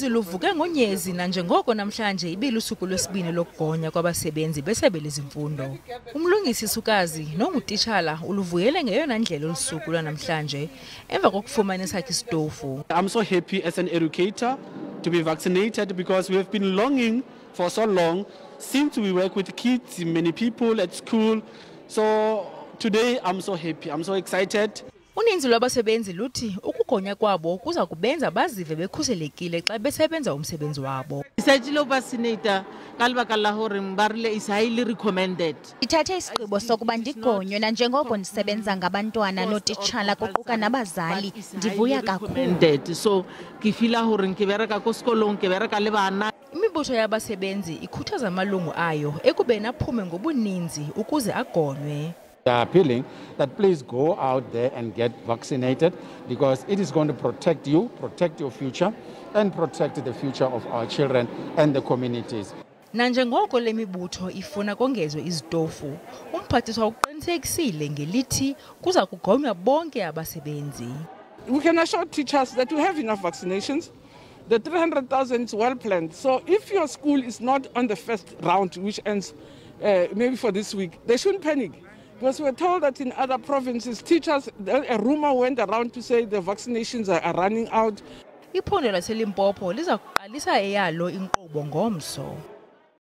Ziluvuke ngonyezi nanjengoko namhlanje ibilusuku lwesibini lokugonywa kwabasebenzi besebe lezemfundo. Umlungisi uNkosikazi nongutitshala uluvuyele ngeyona ndlela olusuku lwanamhlanje emva kokufumana esakhe izitofu. I'm so happy as an educator to be vaccinated because we have been longing for so long since we work with kids, many people at school. So today I'm so happy, I'm so excited. Uninzi lwabasebenzi luthi ukugonywa kwabo kuza kubenza bazive bekhuselekile xa besebenza umsebenzi wabo. Isajilo vaccinator kalibaka la hore mbarile is highly recommended. Ithathe isigqibo sokuba ndigonywe nanjengoko ndisebenza ngabantwana notitshala kuquka nabazali ndivuya kakhulu. So ke feel hore ngibereka ko sekolong ke bereka le bana. Imibutho yabasebenzi ikhuthaza amalungu ayo ekubeni aphume ngobuninzi ukuze agonywe. We are appealing that please go out there and get vaccinated because it is going to protect you, protect your future and protect the future of our children and the communities. Nanjengoko le mibutho ifuna kongezwe izitofu, uMphathiswa uqinisekisile ngelithi kuza kugonywa bonke abasebenzi. We can assure teachers that we have enough vaccinations. The 300,000 is well planned. So if your school is not on the first round, which ends maybe for this week, they shouldn't panic. Because we're told that in other provinces, teachers, a rumor went around to say the vaccinations are running out. Iphondo laseLimpopo liza kuqalisa eyalo inkqubo ngomso.